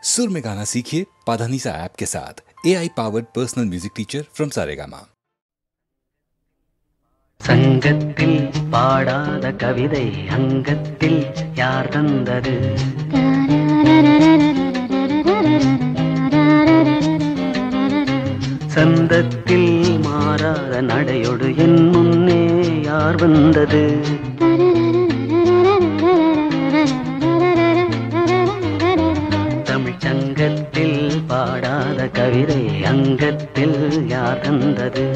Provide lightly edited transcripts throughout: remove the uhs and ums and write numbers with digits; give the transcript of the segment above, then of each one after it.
सुर में गाना सीखिए पाधानीसा ऐप के साथ। AI powered personal music teacher from Saregama. சங்கத்தில் பாடாத கவிதை அங்கத்தில் யார் தந்தது? சந்தத்தில் மாறாத நடையோடு என் முன்னே யார் வந்தது? தமிழ் சங்கத்தில் பாடாத கவிதை அங்கத்தில் யார் தந்தது?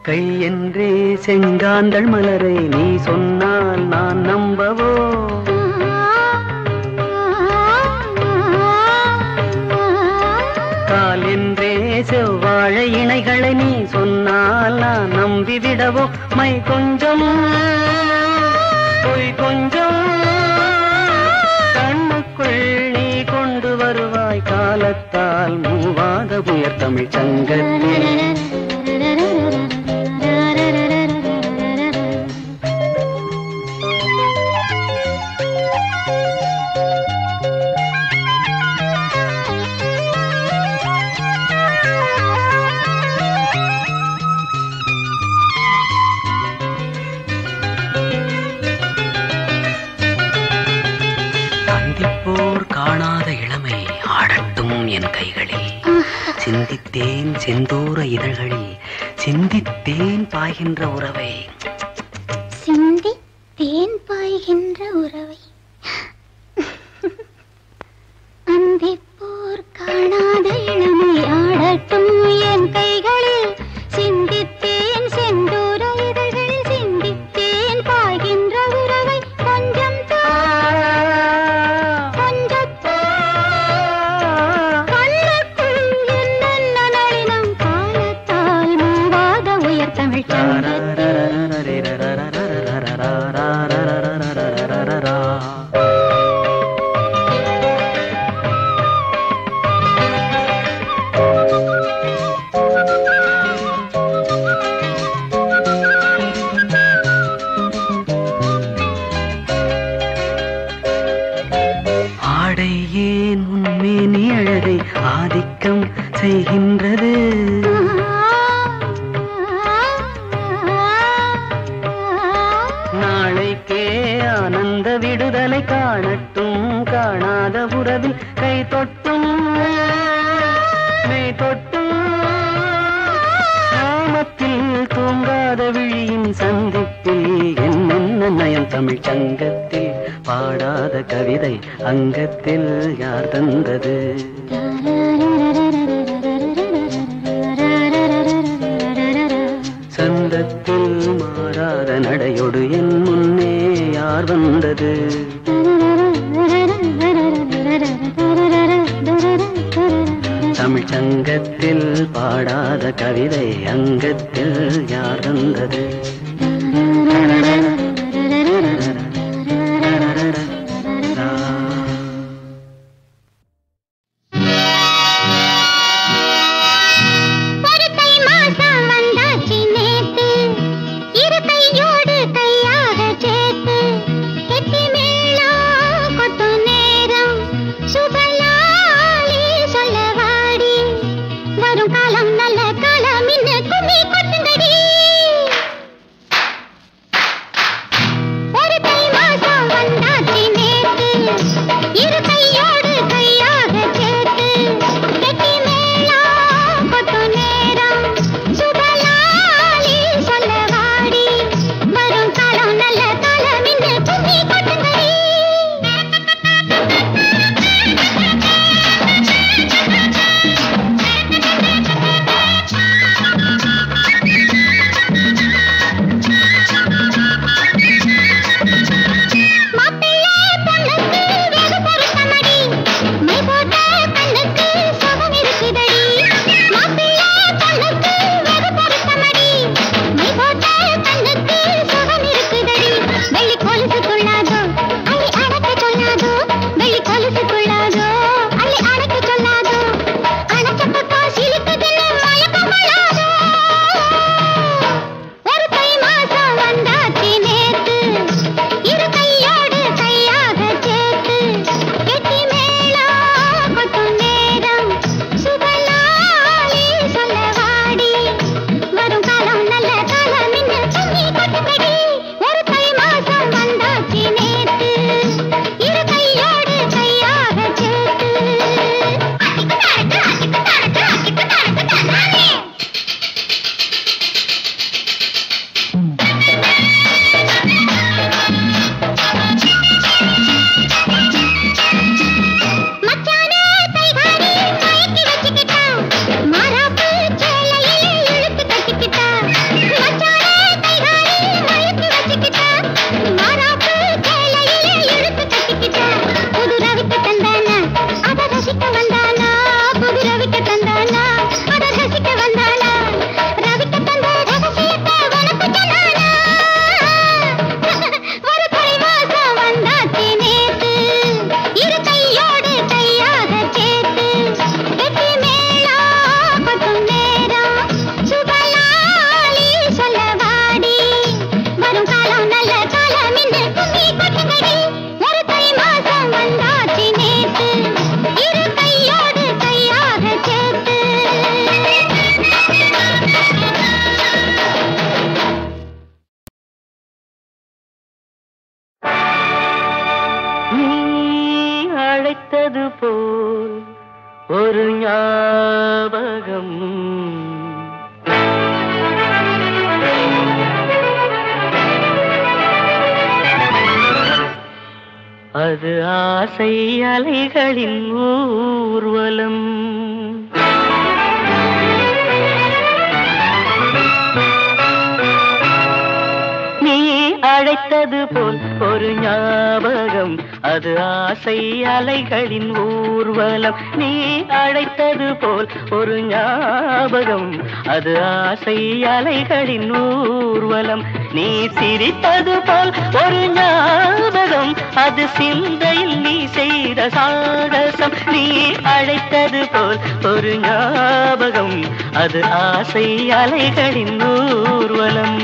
கை என்றே செங்காந்தள் மலரை நீ சொன்னால் நான் நம்பவோ? கால் என்றே செவ்வாழை இணைகளை நீ சொன்னால் நான் நம்பிவிடவோ? மை கொஞ்சம் பொய் கொஞ்சம் கண்ணுக்குள் நீ கொண்டு வருவாய் காலத்தால் மூவாத உயர் தமிழ் சங்கத்தில். காணாத இளமை ஆடட்டும் என் கைகளில், சிந்தித்தேன் செந்தூர இதழ்களில், சிந்தித்தேன் பாய்கின்ற உறவை, சிந்தித்தேன் பாய்கின்ற உறவை. அந்திப்போர் காணாத இளமை ஆடட்டும் என் கைகளில், சிந்தித்தேன் செந்தூர இதழ்களில், சிந்தித்தேன் பாய்கின்ற உறவை. கொஞ்சம் ஆடை ஏன் உன்மேனி அழகை ஆதிக்கம் செய்கின்றது? நாளைக்கே ஆனந்த விடுதலை காணட்டும் காணாத உறவில் கை தொட்டும் மெய் தொட்டும் நாமத்தில் தூங்காத விழியின் சந்திப்பில் என்ன நயம் தமிழ் சங்கத்தில் பாடாத கவிதை அங்கத்தில் யார் தந்தது? சந்தத்தில் மாறாத நடையோடு என் முன்னே யார் வந்தது? தமிழ் சங்கத்தில் பாடாத கவிதை அங்கத்தில் யார் தந்தது? அழைத்தது போல் ஒரு ஞாபகம். அது ஆசை அலைகளின் ஊர்வலம். நீ அழைத்தது போல் ஒரு ஞாபகம், அது ஆசை அலைகளின் ஊர்வலம். நீ அழைத்தது போல் ஒரு ஞாபகம், அது ஆசை அலைகளின் ஊர்வலம். நீ சிரித்தது போல் ஒரு ஞாபகம், அது சிந்தையில் நீ செய்த சாகசம். நீ அழைத்தது போல் ஒரு ஞாபகம், அது ஆசை அலைகளின் ஊர்வலம்.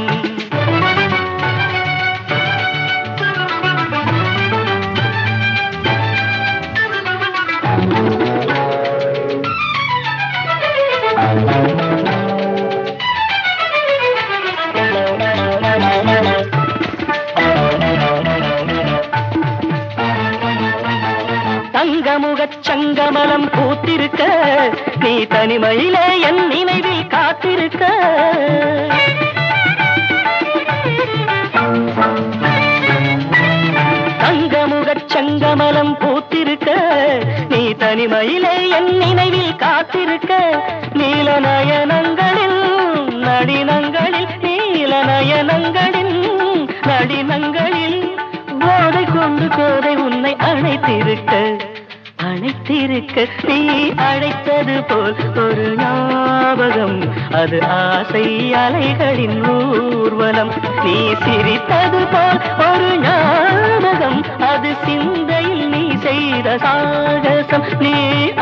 தங்கமுகச் சங்கமலம் பூத்திருக்க, நீ தனிமையிலே என் நினைவில் காத்திருக்க. தங்கமுகச் சங்கமலம் பூத்திருக்க, நீ தனிமையிலே என் நினைவில் காத்திருக்க. நீல நயனங்களில் நடினங்களில், நீல நயனங்களில் நடினங்களில் போதை கொண்டு கோதை உன்னை அழைத்திருக்க, அழைத்திருக்க. நீ அழைத்தது போல் ஒரு ஞாபகம், அது ஆசை அலைகளின் ஊர்வலம். நீ சிரித்தது போல் ஒரு ஞாபகம், அது சிந்தையில் நீ செய்த சாகசம். நீ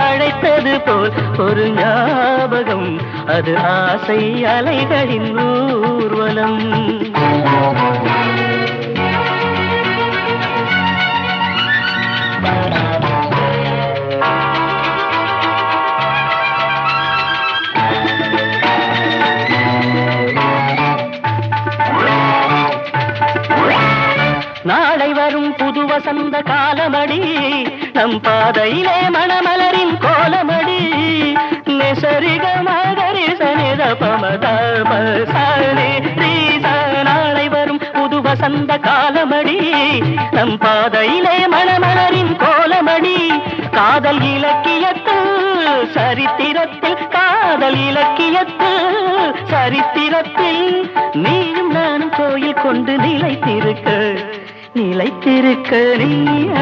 அழைத்தது போல் ஒரு ஞாபகம், அது ஆசை அலைகளின் ஊர்வலம். நாளை வரும் புது வசந்த காலமடி, நம் பாதையிலே மணமலரின் கோலமடி. நெசரிக மகரி சனித பமதப சனி ரீச. நாளை வரும் புது வசந்த காலமடி, நம் பாதையிலே மணமலரின் கோலமடி. காதல் இலக்கியத்தில் சரித்திரத்தில், காதல் இலக்கியத்தில் சரித்திரத்தில் நீயும் நானும் கோயில் கொண்டு நிலைத்திருக்க, நிலைத்திருக்க. நீ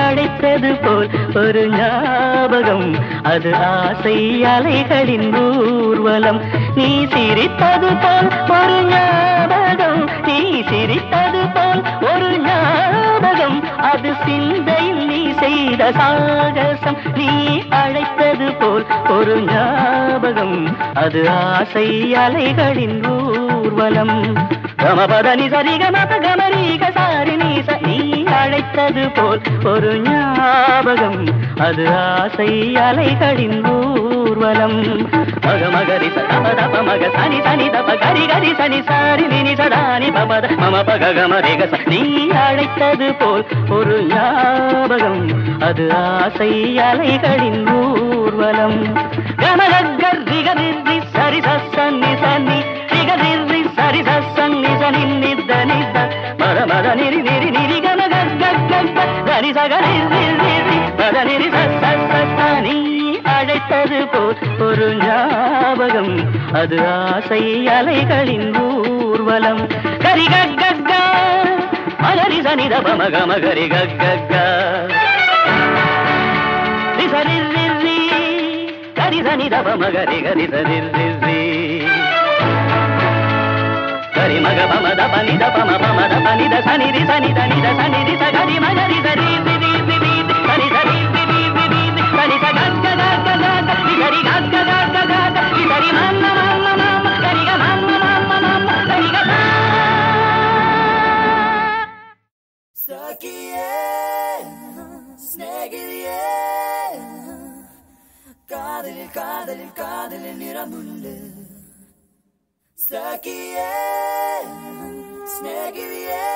அழைத்தது போல் ஒரு ஞாபகம், அது ஆசை அலைகளின் ஊர்வலம். நீ சிரித்தது போல் ஒரு ஞாபகம், நீ சிரித்தது போல் ஒரு ஞாபகம், அது சிந்தையில் நீ செய்த சாகசம். நீ அழைத்தது போல் ஒரு ஞாபகம், அது ஆசை அலைகளின் ஊர்வலம். கமபதனி சரிகமப கமரீக சாரிணி ச. நீ அழைத்தது போல் ஒரு ஞாபகம், அது ஆசை அலைகளின் ஊர்வலம். மக மகரி சதப மக சனி சனி தப கரி கரி சனி சாரி நினி சதானி பமத மம பக கமரேக ச. நீ அழைத்தது போல் ஒரு ஞாபகம், அது ஆசை அலைகளின் ஊர்வலம். கமகர் ரிகரி சரி சன்னி சன்னி ரிகரி சரி சன்னி சனி நித நித மத மத நிரி நிரி நிரி கமகர் கரி சகரி மத நிரி சனி. அழைத்தது போல் ஒரு ஞாபகம், அது ஆசை அலைகளின் ஊர்வலம். கரி கக்க மகரி சனித பமக மகரி கக்க சரி கரி சனித பமகரி கரி சரி கரி மக பமத பனித பம பமத பனித சனிரி சனித நித சனிரி சகரி மகரி சரி சரி சரி சரி சரி சகக்க கக்க கக்க சரி கக்க கக்க கக்க சரி மன்ன மன்ன மன்ன சரி க மன்ன மன்ன மன்ன சரி க. சகியே ஸ்நேகிதியே, காதலில் காதலில் காதலில் நிறமுண்டு. சகியே ஸ்நேகிதியே,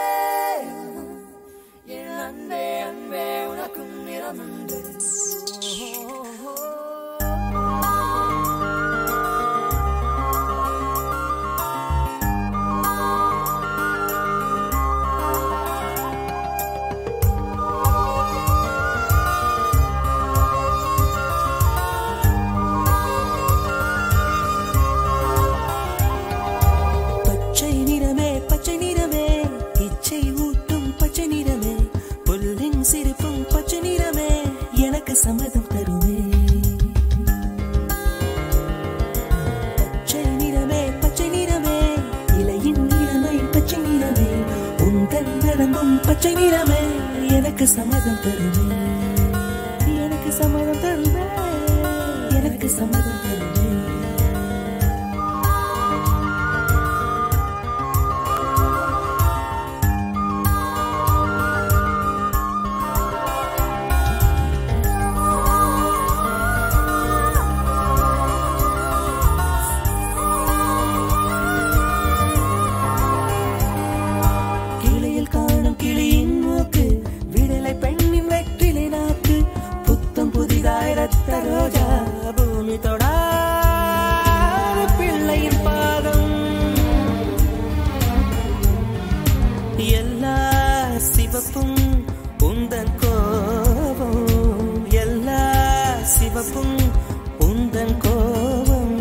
என் அன்பே அன்பே உனக்கும் நிறமுண்டு. எனக்கு சம்மதம் தருவே. பச்சை நிறமே பச்சை நிறமே இலையின் நிறமை பச்சை நிறமே உந்தன் நடந்தும் பச்சை நிறமே எனக்கு சம்மதம் தருவே. எனக்கு சம்மதம் தருவே. எனக்கு சம்மதம் தருவே. ரோஜா பூமி தொடாத பிள்ளையின் பாதம் எல்லா சிவப்பும் உந்தன் கோபம் எல்லா சிவப்பும் உந்தன் கோபம்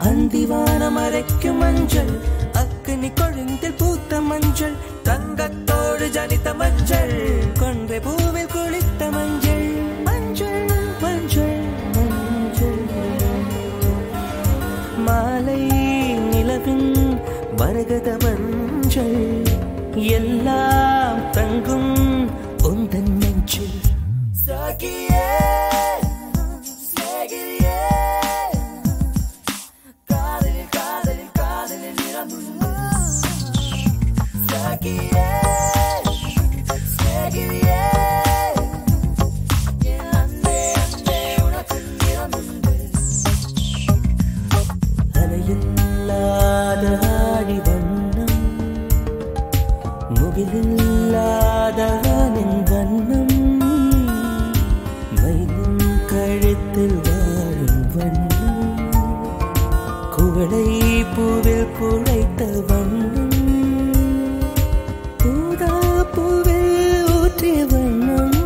அந்திவானம் அரைக்கும் மஞ்சள் அக்கினி கொழுந்தில் பூத்த மஞ்சள் தங்கத்தோடு ஜனித்த மஞ்சள் கொன்றை பூவில் குளித்த மஞ்சள் மஞ்சள் மஞ்சள் மஞ்சள் மாலை நிலவின் மரகத மஞ்சள் எல்லாம் தங்கும் உந்தன் நெஞ்சில் சாகியே சாகியே காதலில் காதலில் காதலில் நிறமுண்டு சாகியே சாகியே அலையில்லாத ஆடி வண்ணம் முகிலில்லாத வானின் வண்ணம் மயிலும் கழுத்தில் வாழும் வண்ணம் குவளை பூவில் குழைத்த வண்ணம் பூதா பூவில் ஊற்றிய வண்ணம்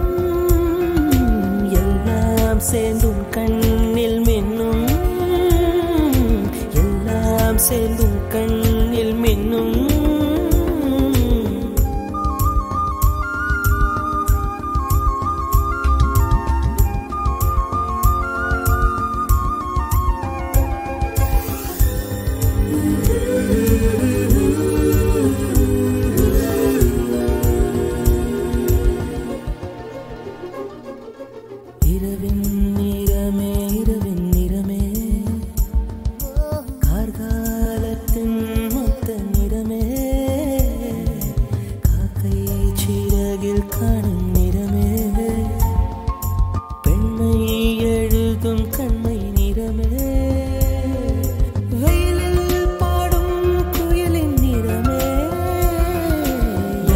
எல்லாம் சேர்ந்தும் கண்ணில் மின்னும் எல்லாம் சேர்ந்தும் கண்ணில் மின்னும் இரவின் நிறமே இரவின் நிறமே கார்காலத்தின் மொத்த நிறமே காக்கை சிறகில் காணும் நிறமே பெண்மை எழுதும் கண்மை நிறமே வெயிலில் பாடும் குயிலின் நிறமே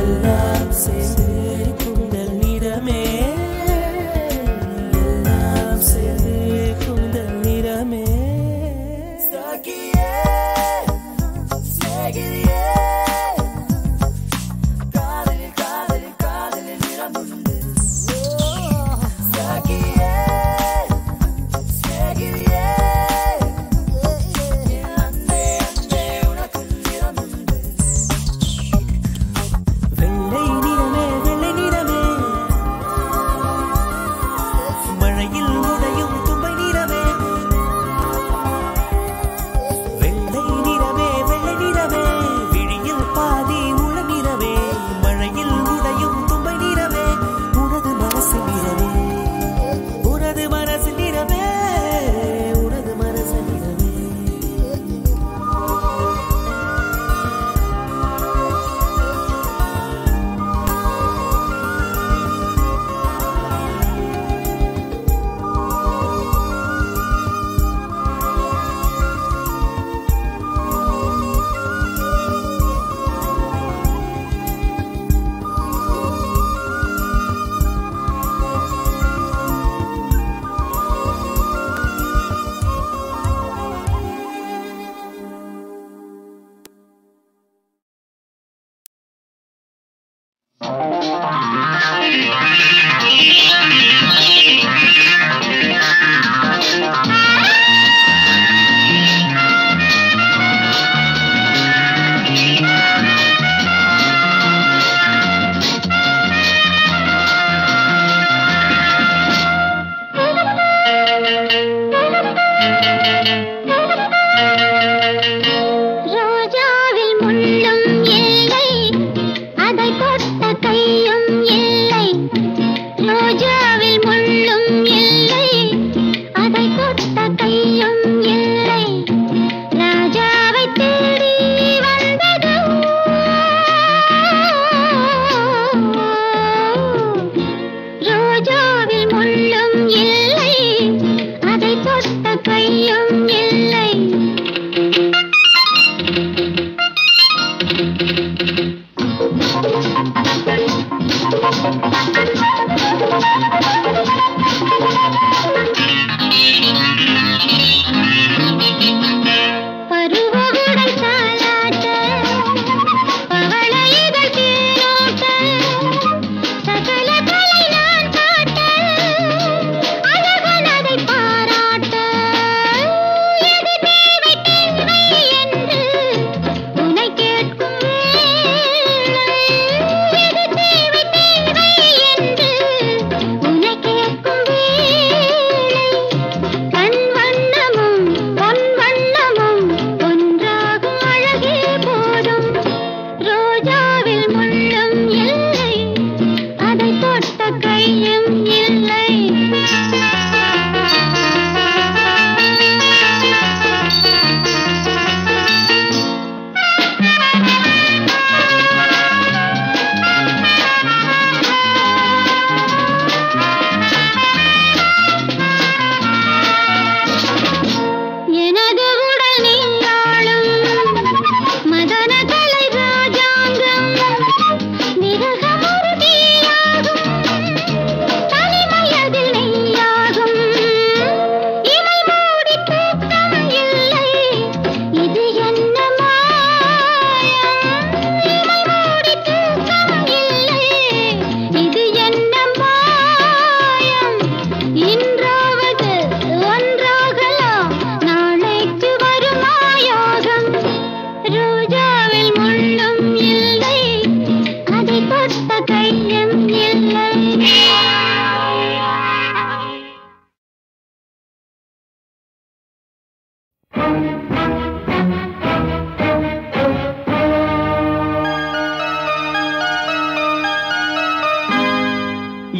எல்லாம் சேர்ந்து குந்தல் நிறமே எல்லாம் சேர்ந்து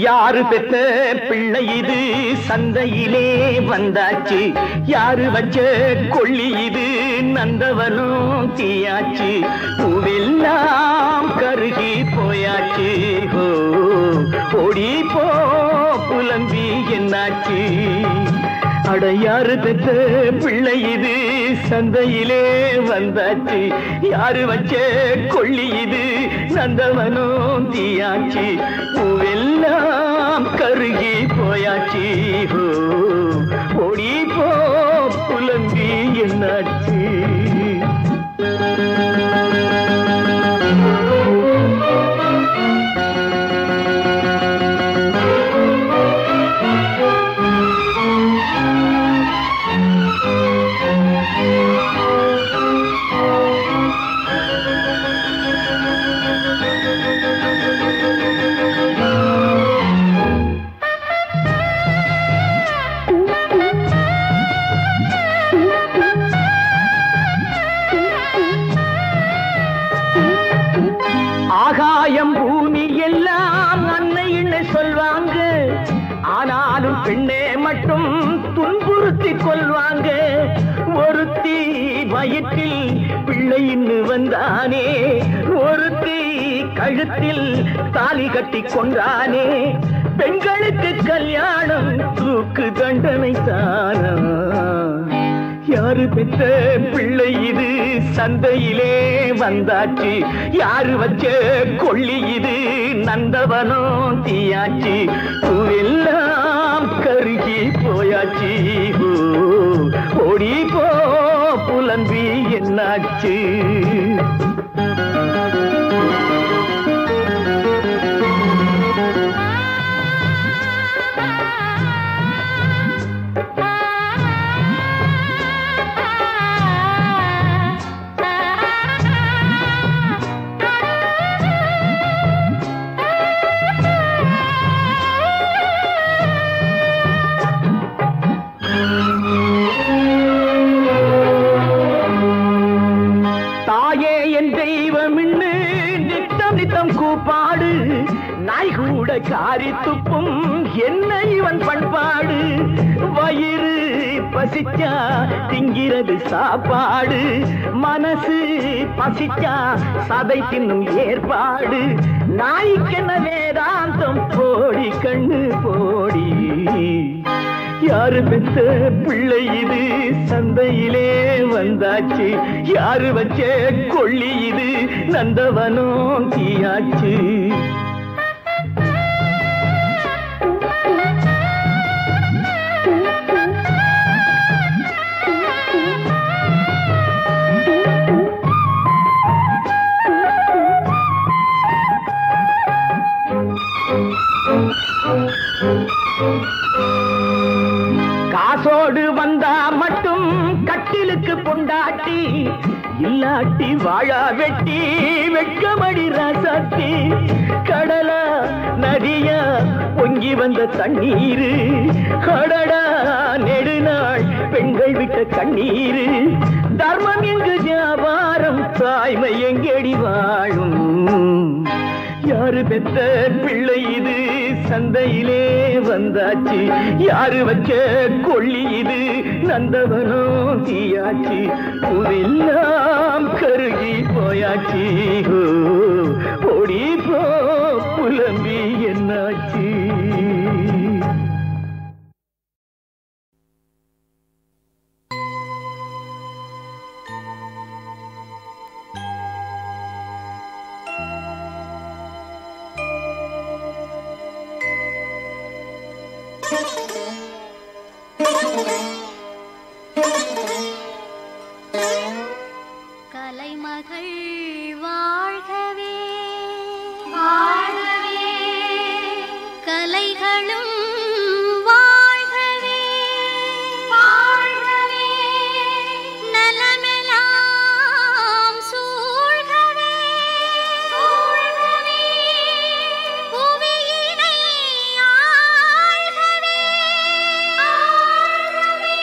யாரு பெத்த பிள்ளை இது சந்தையிலே வந்தாச்சு, யாரு வச்ச கொள்ளி இது நந்தவனும் தீயாச்சு, பூவெல்லாம் கருகி போயாச்சு. ஹோ ஓடி போ புலம்பி என்னாச்சு. அடையாறு பெற்ற பிள்ளை இது சந்தையிலே வந்தாச்சு, யாரு வச்ச கொள்ளி இது நந்தவனும் தீயாச்சு, பூவெல்லாம் கருகி போயாச்சு. ஹோ ஓடி போ புலம்பி என்னாச்சு. ஆகாயம் பூமி எல்லாம் அன்னைன்னு சொல்வாங்க, ஆனாலும் பெண்ணே மட்டும் துன்புறுத்தி கொள்வாங்க. ஒருத்தி வயிற்றில் பிள்ளைன்னு வந்தானே, ஒருத்தி கழுத்தில் தாலி கட்டி கொண்டானே. பெண்களுக்கு கல்யாணம் தூக்கு தண்டனை தானா? யாரு பெற்ற பிள்ளை இது சந்தையிலே வந்தாச்சு, யாரு வச்ச கொள்ளி இது நந்தவனும் தீயாச்சு, பூவெல்லாம் கருகி போயாச்சு. ஓடி போ புலம்பி என்னாச்சு. கூப்பாடு நாய் கூட காரி துப்பும் என்ன இவன் பண்பாடு. வயிறு பசிச்சா திங்கிறது சாப்பாடு, மனசு பசிச்சா சதை தின்னும் ஏற்பாடு. நாய்க்கென்ன வேதாந்தம் போடி கண்ணு போடி. யாரு பெற்ற பிள்ளை இது சந்தையிலே வந்தாச்சு, யாரு வச்ச கொள்ளி இது நந்தவனும் தீயாச்சு. காசோடு வந்தா மட்டும் கட்டிலுக்கு பொண்டாட்டி, இல்லாட்டி வாழா வெட்டி வெட்கமடி ராசாத்தி. கடலா நதியா பொங்கி வந்த தண்ணீரு, கடடா நெடுநாள் பெண்கள் விட்ட கண்ணீரு. தர்மம் எங்கு வியாபாரம், தாய்மை எங்கடி வாழும். யாரு பெற்ற பிள்ளை இது சந்தையிலே வந்தாச்சு, யாரு வச்ச கொள்ளி இது நந்தவனும் தீயாச்சு, பூவெல்லாம் கருகி போயாச்சு. ஓடி போ புலம்பி என்னாச்சு. கலைமகள் வாழ்கவே வாழ்கவே, கலைகளும் வாழ்கவே வாழ்கவே, நலமெல்லாம் சூழ்கவே சூழ்கவே, புவியினை ஆழ்கவே ஆழ்கவே.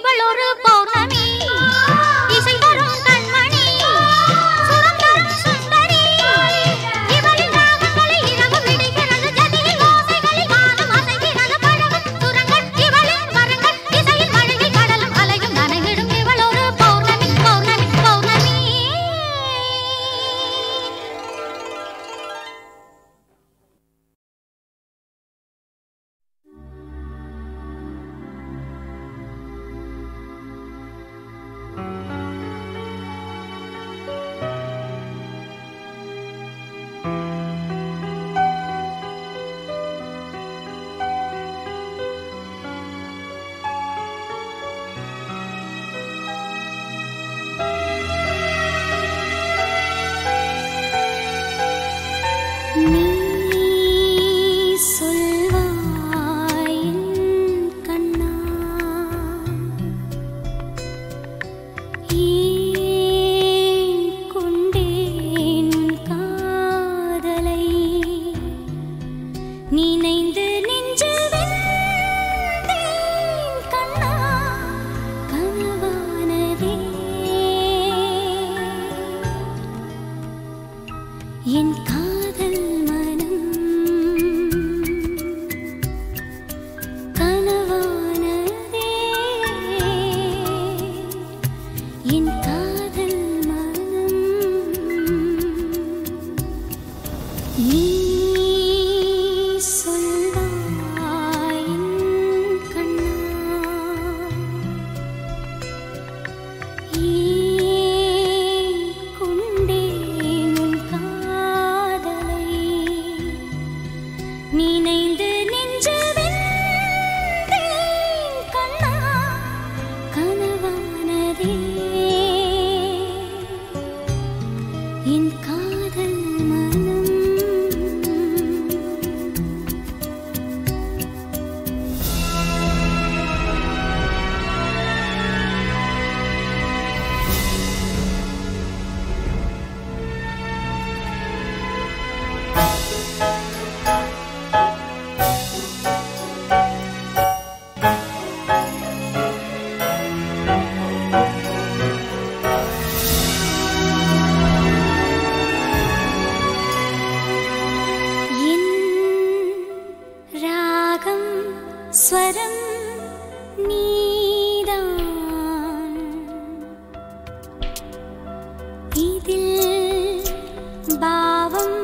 இவள் ஒரு பௌர்ணமி இசை தரும் கண்மணி சுரம் தரும் சுந்தரி இவளின் ராகங்களை இரவு விடுகிறது ஜதியில் ஓசைகளில் வானம் அசைகிறது பழகும் சுரங்கள் இவளின் வரங்கள் இசையின் மழையில் கடலும் அலையும் நனைவிடும் இவள் ஒரு பௌர்ணமி பௌர்ணமி பௌர்ணமி நீ சொல்வாய் என் கண்ணா ஏன் கொண்டேன் காதலை நினைந்து நெஞ்சில் வெந்தேன் கண்ணா கனவானதே என் காதல் மனம் கனவானதே என் காதல் மனம் நீ சொல்வாய் என் கண்ணா ஏன் கொண்டேன் உன் காதலை நினைந்து நெஞ்சில் வெந்தேன் கண்ணா கனவானதே என் காதல் மனம் என் ராகம் ஸ்வரம் நீதான் இதில் பாவம்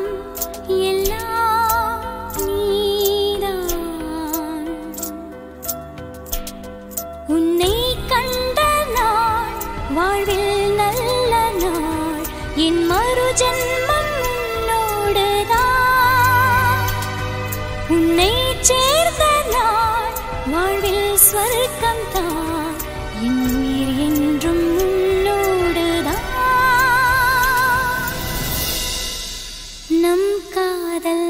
எல்லாம் நீதான் உன்னை கண்ட நாள் வாழ்வில் நல்ல நாள் என் மறு ஜென்மம் உன்னோடுதான் உன்னை சேர்ந்த நாள் வாழ்வில் ஸ்வர்க்கம் தான் என் உயிர் என்றும் உன்னோடுதான் நம் காதல்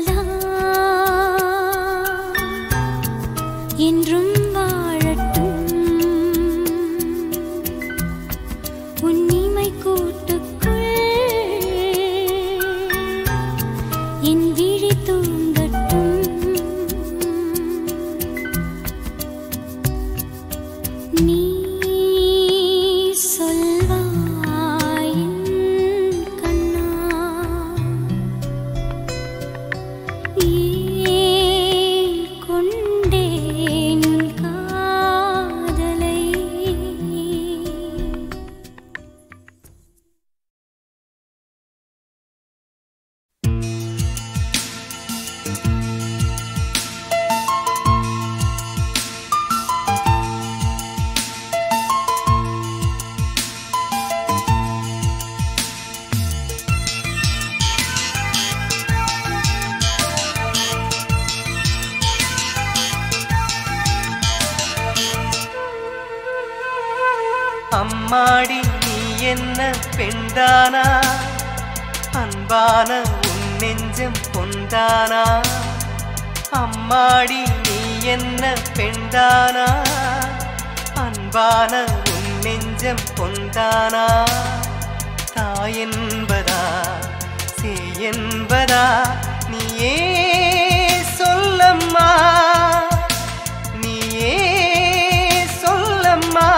என்றும் வாழட்டும் உன்னிமை கூட்டுக்குள் என் விழி தூங்கட்டும் நீ சொல்வாய் என் கண்ணா ஏன் கொண்டேன் உன் காதலை அம்மாடி நீ என்ன பெண்தானா அன்பான உன் நெஞ்சம் பொந்தானா அம்மாடி நீ என்ன பெண்தானா அன்பான உன் நெஞ்சம் பொந்தானா தாய் என்பதா சேய் என்பதா நீயே சொல்லம்மா நீயே சொல்லம்மா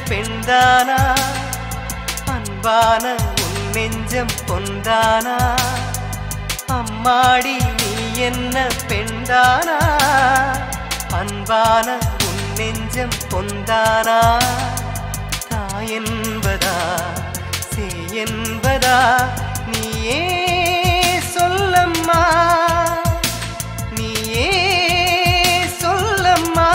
பெண்தானா அன்பான உன் நெஞ்சம் பொந்தானா அம்மாடி நீ என்ன பெண்தானா அன்பான உன் நெஞ்சம் பொந்தானா தாய் என்பதா சேய் என்பதா நீயே சொல்லம்மா நீயே சொல்லம்மா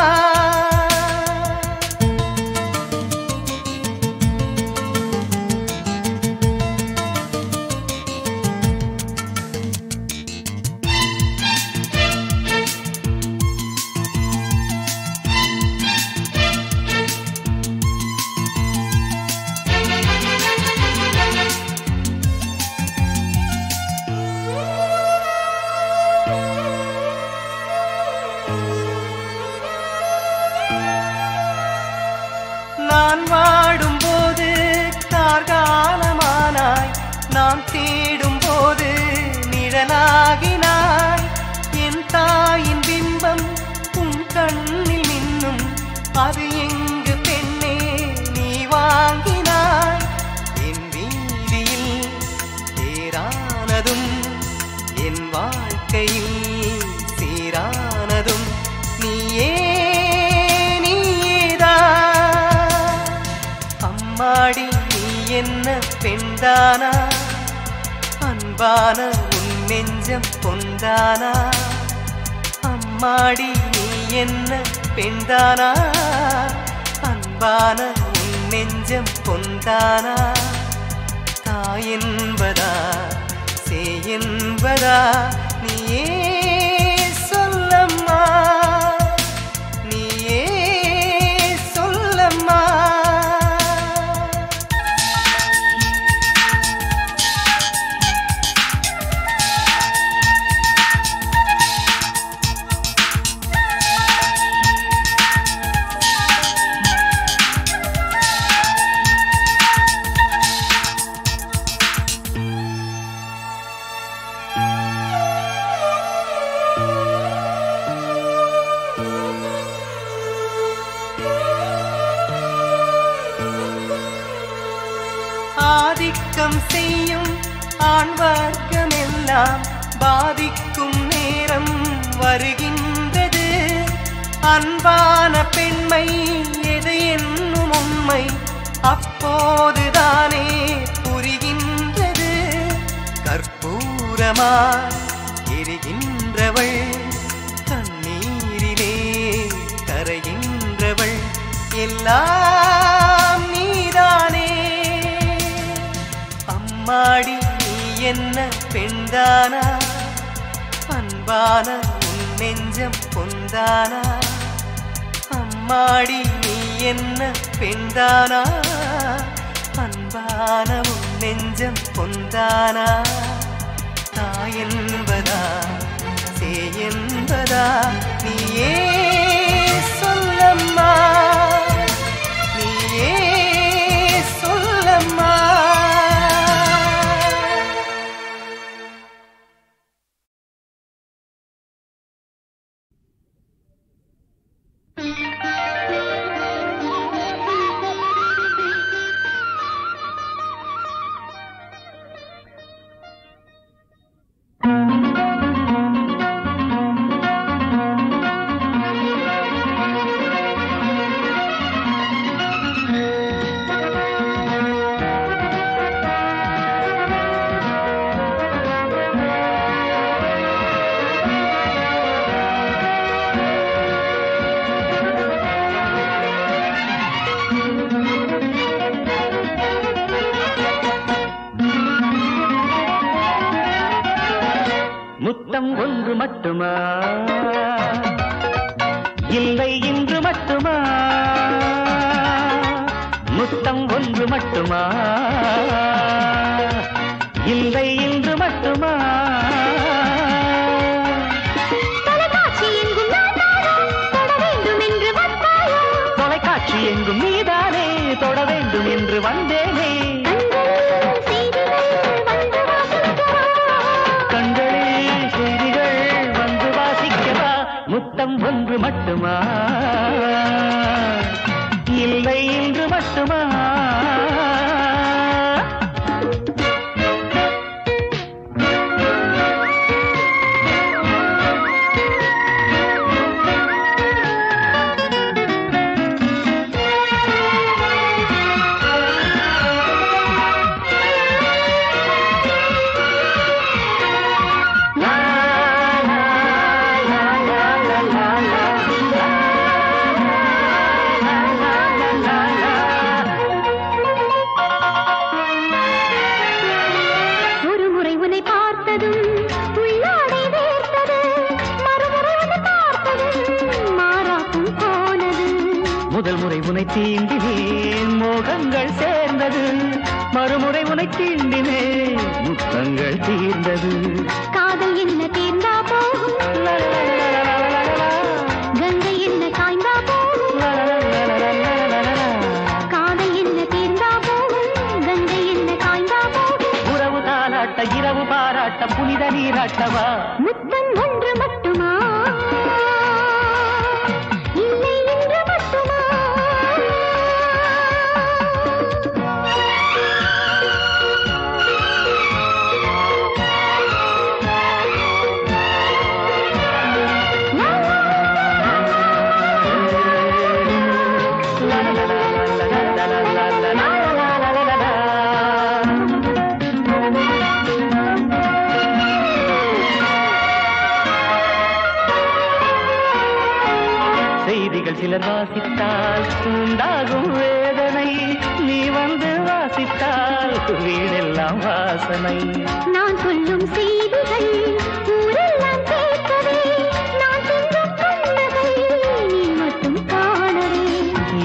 நான் வாடும்போது கார்காலமானாய் நான் தேடும்போது நிழலாகினாய் என் தாயின் பிம்பம் உன் கண்ணில் மின்னும் அது எங்கு பெண்ணே நீ வாங்கினாய் என் வீதியில் தேரானதும் என் வாழ்க்கையில் சீரானதும் நீயே அம்மாடி நீ என்ன பெண்தானா அன்பான உன் நெஞ்சம் பொந்தானா அம்மாடி நீ என்ன பெண்தானா அன்பான உன் நெஞ்சம் பொந்தானா தாய் என்பதா சேய் என்பதா நீயே சொல்லம்மா நீயே சொல்லம்மா ஆதிக்கம் செய்யும் ஆண் வர்க்கமெல்லாம் பாதிக்கும் நேரம் வருகின்றது அன்பான பெண்மை எது என்னும் உண்மை அப்போதுதானே புரிகின்றது கற்பூரமாய் எரிகின்றவள் கண்ணீரிலே கரைகின்றவள் எல்லாம் நீதானே அம்மாடி நீ என்ன பெண்தானா அன்பான உன் நெஞ்சம் பொந்தானா அம்மாடி நீ என்ன பெண்தானா அன்பான உன் நெஞ்சம் பொந்தானா தாய் என்பதா சேய் என்பதா நீயே சொல்லம்மா நீயே சொல்லம்மா முத்தம் ஒன்று மட்டுமா இல்லை இன்று மட்டுமா முத்தம் ஒன்று மட்டுமா இல்லை இன்று மட்டுமா தொலைக்காட்சி எங்கும் நீதானே தொட வேண்டும் என்று வந்தேனே முத்தம் ஒன்று மட்டுமா இல்லை இன்று மட்டும் மட்டுமா? முதல் முறை உனை தீண்டினேன் மோகங்கள் சேர்ந்தது, மறுமுறை உனை தீண்டினேன் முத்தங்கள் தீர்ந்தது. காதல் என்ன தீர்ந்தா போகும், கங்கை என்ன காய்ந்தா போகும். காதல் என்ன தீர்ந்தா போகும், கங்கை என்ன காய்ந்தா போகும். உறவு தாலாட்ட இரவு பாராட்ட புனித நீராட்டவா? முத்தம் ஒன்று மட்டுமா, இல்லை இன்று மட்டுமா? செய்திகள் சிலர் வாசித்தால் உண்டாகும் வேதனை, நீ வந்து வாசித்தால் வீடெல்லாம் வாசனை. நான் சொல்லும் செய்திகள் ஊரெல்லாம் கேட்கவே, நான் செல்லும் கண்ணகை நீ மட்டும் காணவே.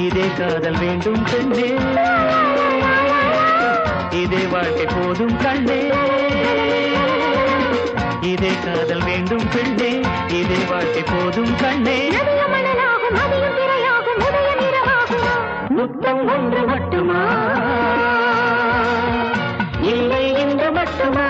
இதே காதல் வேண்டும் பெண்ணே, இதே வாழ்க்கை போதும் கண்ணே. இதே காதல் வேண்டும் பெண்ணே, இதே வாழ்க்கை போதும் கண்ணே. மணலாகும் அதிகம் திரையாகும் உதயம் இரவாகுமா? முத்தம் ஒன்று மட்டுமா, இல்லை இன்று மட்டுமா?